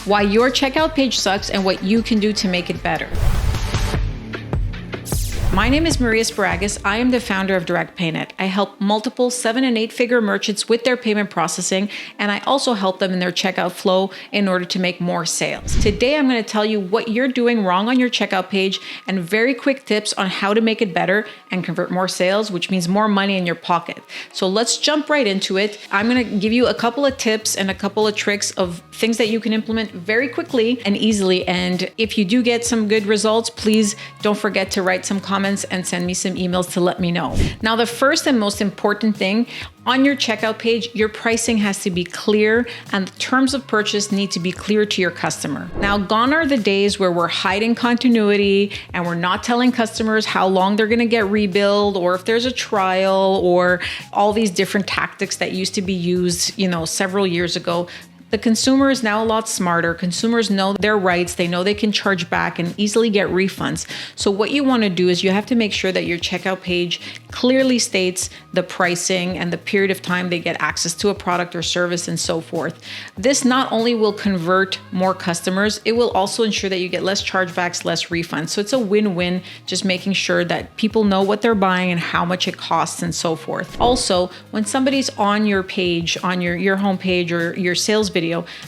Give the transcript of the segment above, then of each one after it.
why your checkout page sucks and what you can do to make it better. My name is Maria Sparagas. I am the founder of DirectPayNet. I help multiple 7- and 8-figure merchants with their payment processing, and I also help them in their checkout flow in order to make more sales. Today, I'm going to tell you what you're doing wrong on your checkout page and very quick tips on how to make it better and convert more sales, which means more money in your pocket. So let's jump right into it. I'm going to give you a couple of tips and a couple of tricks of things that you can implement very quickly and easily. And if you do get some good results, please don't forget to write some comments and send me some emails to let me know. Now, the first and most important thing on your checkout page, your pricing has to be clear and the terms of purchase need to be clear to your customer. Now, gone are the days where we're hiding continuity and we're not telling customers how long they're going to get rebilled or if there's a trial or all these different tactics that used to be used, several years ago. The consumer is now a lot smarter. Consumers know their rights. They know they can charge back and easily get refunds. So what you want to do is you have to make sure that your checkout page clearly states the pricing and the period of time they get access to a product or service and so forth. This not only will convert more customers, it will also ensure that you get less chargebacks, less refunds. So it's a win-win, just making sure that people know what they're buying and how much it costs and so forth. Also, when somebody's on your page, on your homepage or your sales video,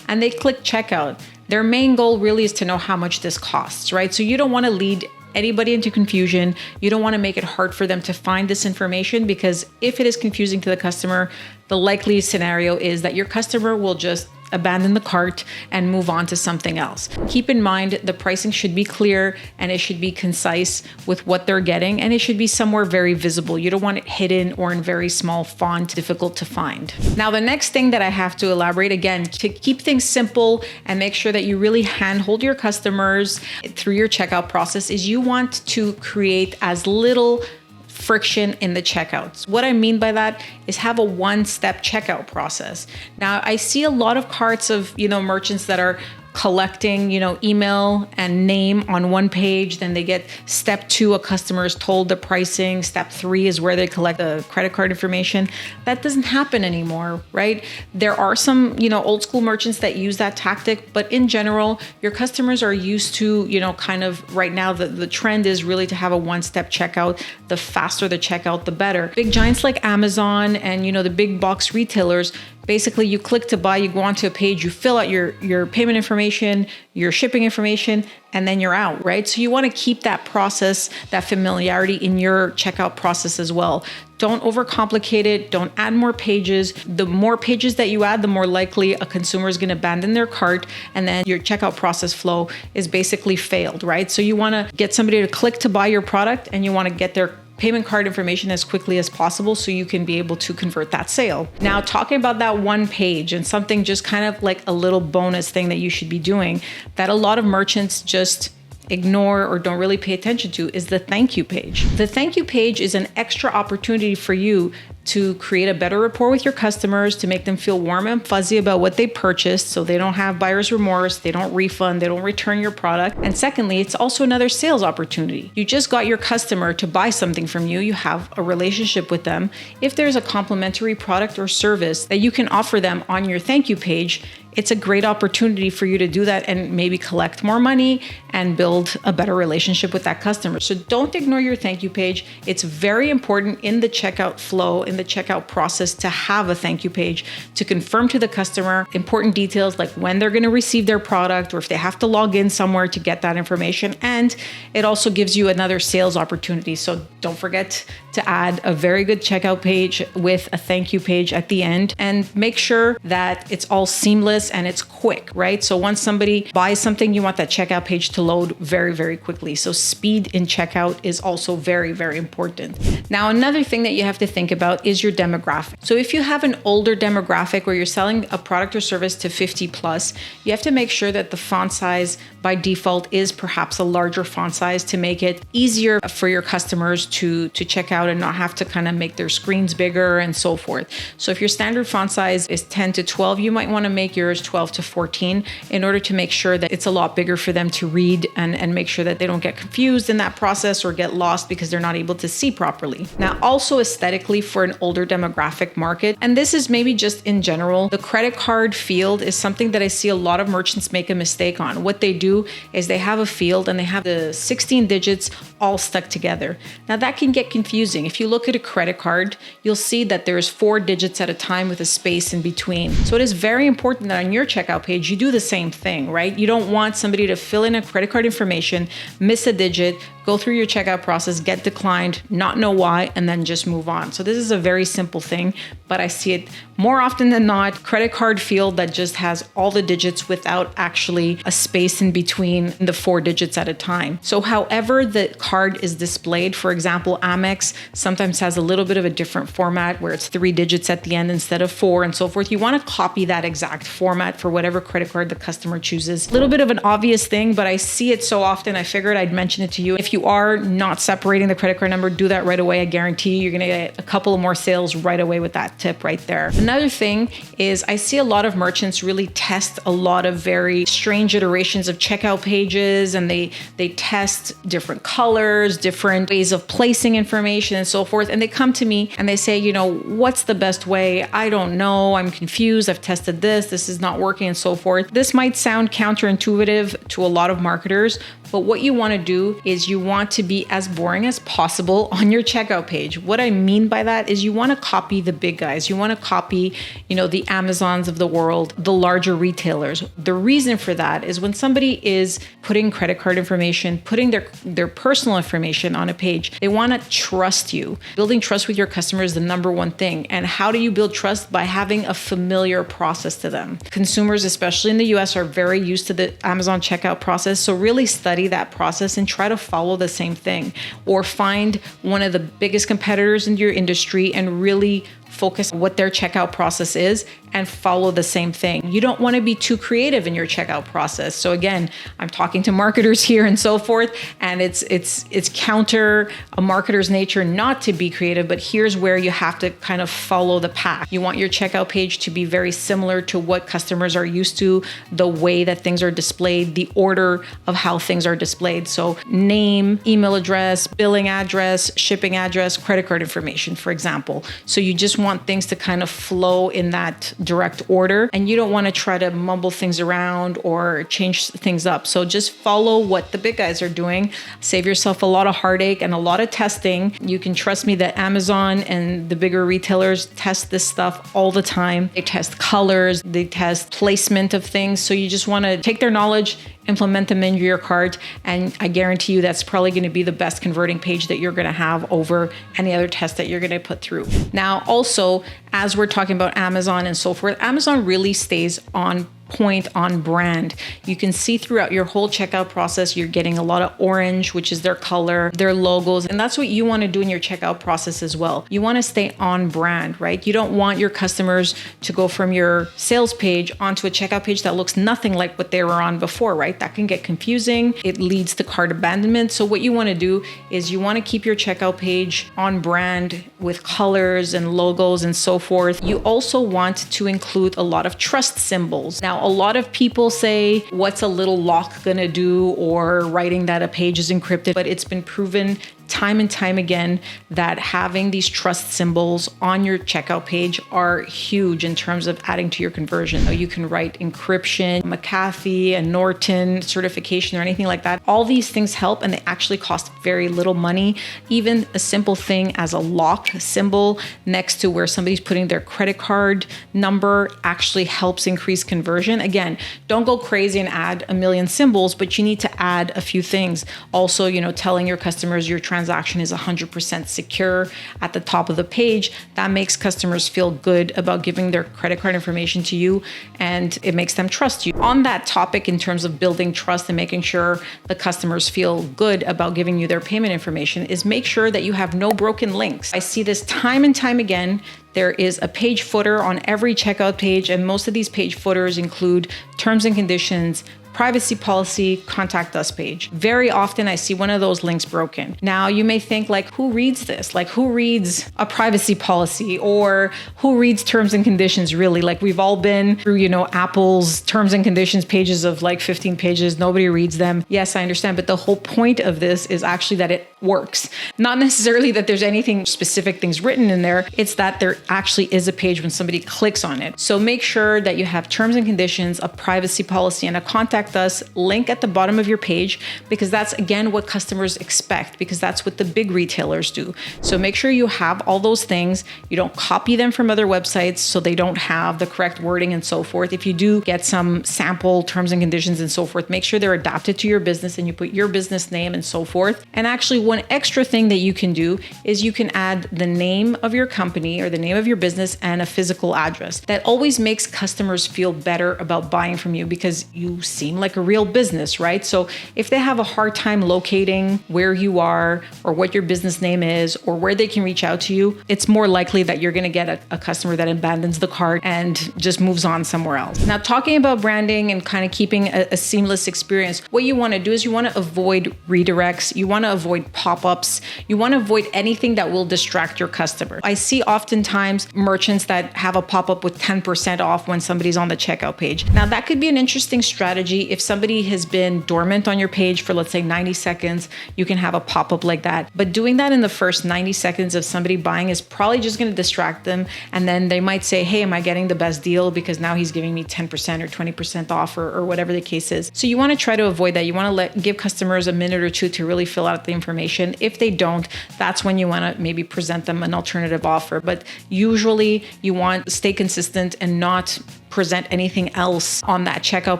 and they click checkout, their main goal really is to know how much this costs, right? So you don't want to lead anybody into confusion. You don't want to make it hard for them to find this information, because if it is confusing to the customer, the likely scenario is that your customer will just abandon the cart and move on to something else. Keep in mind, the pricing should be clear and it should be concise with what they're getting, and it should be somewhere very visible. You don't want it hidden or in very small font, difficult to find. Now, the next thing that I have to elaborate, again, to keep things simple and make sure that you really handhold your customers through your checkout process, is you want to create as little friction in the checkouts. What I mean by that is have a one-step checkout process. Now, I see a lot of carts of, merchants that are collecting, email and name on one page. Then they get step 2, a customer is told the pricing. Step 3 is where they collect the credit card information. That doesn't happen anymore, right? There are some, old school merchants that use that tactic, but in general, your customers are used to, kind of right now, the trend is really to have a one-step checkout. The faster the checkout, the better. Big giants like Amazon and, the big box retailers, basically, you click to buy, you go onto a page, you fill out your payment information, your shipping information, and then you're out, right? So you want to keep that process, that familiarity in your checkout process as well. Don't overcomplicate it. Don't add more pages. The more pages that you add, the more likely a consumer is going to abandon their cart, and then your checkout process flow is basically failed, right? So you want to get somebody to click to buy your product, and you want to get their payment card information as quickly as possible so you can be able to convert that sale. Now, talking about that one page and something just kind of like a little bonus thing that you should be doing that a lot of merchants just ignore or don't really pay attention to is the thank you page. The thank you page is an extra opportunity for you to create a better rapport with your customers, to make them feel warm and fuzzy about what they purchased so they don't have buyer's remorse, they don't refund, they don't return your product. And secondly, it's also another sales opportunity. You just got your customer to buy something from you, you have a relationship with them. If there's a complimentary product or service that you can offer them on your thank you page, it's a great opportunity for you to do that and maybe collect more money and build a better relationship with that customer. So don't ignore your thank you page. It's very important in the checkout flow, in the checkout process, to have a thank you page to confirm to the customer important details like when they're going to receive their product or if they have to log in somewhere to get that information. And it also gives you another sales opportunity. So don't forget to add a very good checkout page with a thank you page at the end, and make sure that it's all seamless and it's quick, right? So once somebody buys something, you want that checkout page to load very, very quickly. So speed in checkout is also very, very important. Now, another thing that you have to think about is your demographic. So if you have an older demographic where you're selling a product or service to 50 plus, you have to make sure that the font size by default is perhaps a larger font size to make it easier for your customers to check out and not have to kind of make their screens bigger and so forth. So if your standard font size is 10 to 12, you might want to make your letters, 12 to 14, in order to make sure that it's a lot bigger for them to read and make sure that they don't get confused in that process or get lost because they're not able to see properly. Now, also aesthetically for an older demographic market, and this is maybe just in general, the credit card field is something that I see a lot of merchants make a mistake on. What they do is they have a field and they have the 16 digits all stuck together. Now that can get confusing. If you look at a credit card, you'll see that there's 4 digits at a time with a space in between. So it is very important that on your checkout page, you do the same thing, right? You don't want somebody to fill in a credit card information, miss a digit, go through your checkout process, get declined, not know why, and then just move on. So this is a very simple thing, but I see it more often than not, credit card field that just has all the digits without actually a space in between the 4 digits at a time. So however the card is displayed, for example, Amex sometimes has a little bit of a different format where it's 3 digits at the end instead of 4 and so forth. You want to copy that exact format for whatever credit card the customer chooses. A little bit of an obvious thing, but I see it so often, I figured I'd mention it to you. If you are not separating the credit card number, do that right away. I guarantee you're going to get a couple of more sales right away with that tip right there. Another thing is I see a lot of merchants really test a lot of very strange iterations of checkout pages, and they test different colors, different ways of placing information and so forth. And they come to me and they say, you know, what's the best way? I don't know. I'm confused. I've tested this. This is not working and so forth. This might sound counterintuitive to a lot of marketers, but what you want to do is you want to be as boring as possible on your checkout page. What I mean by that is you want to copy the big guys. You want to copy, you know, the Amazons of the world, the larger retailers. The reason for that is when somebody is putting credit card information, putting their personal information on a page, they want to trust you. Building trust with your customer is the number one thing. And how do you build trust? By having a familiar process to them. Consumers, especially in the US, are very used to the Amazon checkout process. So really study that process and try to follow the same thing, or find one of the biggest competitors in your industry and really focus on what their checkout process is and follow the same thing. You don't want to be too creative in your checkout process. So again, I'm talking to marketers here and so forth, and it's counter a marketer's nature not to be creative, but here's where you have to kind of follow the pack. You want your checkout page to be very similar to what customers are used to, the way that things are displayed, the order of how things are displayed. So name, email address, billing address, shipping address, credit card information, for example. So you just want things to kind of flow in that direct order, and you don't want to try to mumble things around or change things up. So just follow what the big guys are doing. Save yourself a lot of heartache and a lot of testing. You can trust me that Amazon and the bigger retailers test this stuff all the time. They test colors, they test placement of things. So you just want to take their knowledge, implement them into your cart, and I guarantee you that's probably going to be the best converting page that you're going to have over any other test that you're going to put through. Now, also, as we're talking about Amazon and so forth, Amazon really stays on point, on brand. You can see throughout your whole checkout process, you're getting a lot of orange, which is their color, their logos. And that's what you want to do in your checkout process as well. You want to stay on brand, right? You don't want your customers to go from your sales page onto a checkout page that looks nothing like what they were on before, right? That can get confusing. It leads to cart abandonment. So what you want to do is you want to keep your checkout page on brand with colors and logos and so forth. You also want to include a lot of trust symbols. Now, a lot of people say, what's a little lock gonna do, or writing that a page is encrypted, but it's been proven time and time again that having these trust symbols on your checkout page are huge in terms of adding to your conversion. You can write encryption, McAfee, and Norton certification, or anything like that. All these things help, and they actually cost very little money. Even a simple thing as a lock symbol next to where somebody's putting their credit card number actually helps increase conversion. Again, don't go crazy and add a million symbols, but you need to add a few things. Also, telling your customers your transaction is 100% secure at the top of the page. That makes customers feel good about giving their credit card information to you, and it makes them trust you. On that topic, in terms of building trust and making sure the customers feel good about giving you their payment information, is make sure that you have no broken links. I see this time and time again. There is a page footer on every checkout page, and most of these page footers include terms and conditions, privacy policy, contact us page. Very often I see one of those links broken. Now you may think like, who reads this? Like who reads a privacy policy or who reads terms and conditions really? Like we've all been through, Apple's terms and conditions pages of like 15 pages. Nobody reads them. Yes, I understand. But the whole point of this is actually that it works. Not necessarily that there's anything specific things written in there. It's that there actually is a page when somebody clicks on it. So make sure that you have terms and conditions, a privacy policy, and a contact us link at the bottom of your page, because that's again what customers expect, because that's what the big retailers do. So make sure you have all those things. You don't copy them from other websites so they don't have the correct wording and so forth. If you do get some sample terms and conditions and so forth, make sure they're adapted to your business and you put your business name and so forth. And actually one extra thing that you can do is you can add the name of your company or the name of your business and a physical address. That always makes customers feel better about buying from you because you seem like a real business, right? So if they have a hard time locating where you are or what your business name is or where they can reach out to you, it's more likely that you're going to get a customer that abandons the cart and just moves on somewhere else. Now, talking about branding and kind of keeping a seamless experience, what you want to do is you want to avoid redirects. You want to avoid pop-ups. You want to avoid anything that will distract your customer. I see oftentimes merchants that have a pop-up with 10% off when somebody's on the checkout page. Now, that could be an interesting strategy. If somebody has been dormant on your page for, let's say, 90 seconds, you can have a pop-up like that. But doing that in the first 90 seconds of somebody buying is probably just going to distract them. And then they might say, hey, am I getting the best deal? Because now he's giving me 10% or 20% off or whatever the case is. So you want to try to avoid that. You want to give customers a minute or two to really fill out the information. If they don't, that's when you want to maybe present them an alternative offer. But usually you want to stay consistent and not present anything else on that checkout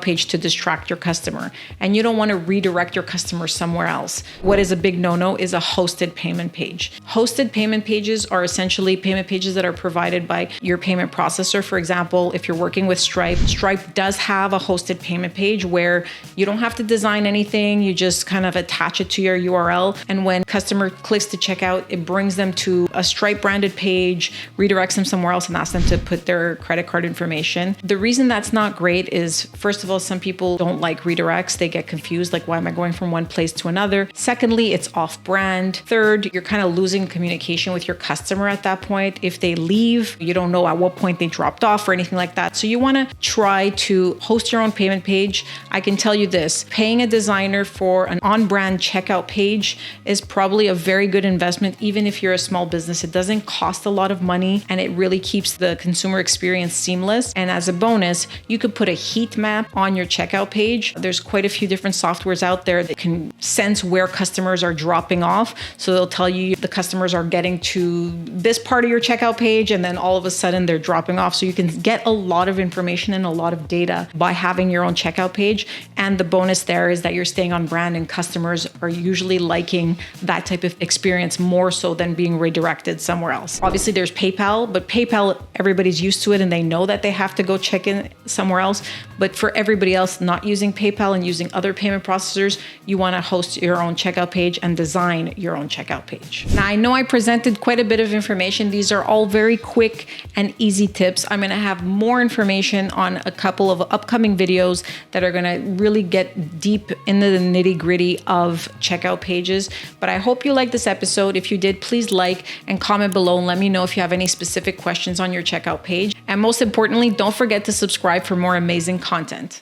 page to distract your customer. And you don't want to redirect your customer somewhere else. What is a big no-no is a hosted payment page. Hosted payment pages are essentially payment pages that are provided by your payment processor. For example, if you're working with Stripe, Stripe does have a hosted payment page where you don't have to design anything. You just kind of attach it to your URL. And when customer clicks to checkout, it brings them to a Stripe branded page, redirects them somewhere else and asks them to put their credit card information. The reason that's not great is, first of all, some people don't like redirects. They get confused, like, why am I going from one place to another? Secondly, it's off-brand. Third, you're kind of losing communication with your customer at that point. If they leave, you don't know at what point they dropped off or anything like that. So you want to try to host your own payment page. I can tell you this, paying a designer for an on-brand checkout page is probably a very good investment, even if you're a small business. It doesn't cost a lot of money and it really keeps the consumer experience seamless. And as a bonus, you could put a heat map on your checkout page. There's quite a few different softwares out there that can sense where customers are dropping off. So they'll tell you the customers are getting to this part of your checkout page and then all of a sudden they're dropping off. So you can get a lot of information and a lot of data by having your own checkout page. And the bonus there is that you're staying on brand and customers are usually liking that type of experience more so than being redirected somewhere else. Obviously there's PayPal, but PayPal, everybody's used to it and they know that they have to go check in somewhere else. But for everybody else not using PayPal and using other payment processors, you want to host your own checkout page and design your own checkout page. Now, I know I presented quite a bit of information. These are all very quick and easy tips. I'm going to have more information on a couple of upcoming videos that are going to really get deep into the nitty-gritty of checkout pages. But I hope you liked this episode. If you did, please like and comment below and let me know if you have any specific questions on your checkout page. And most importantly, don't forget to subscribe for more amazing content.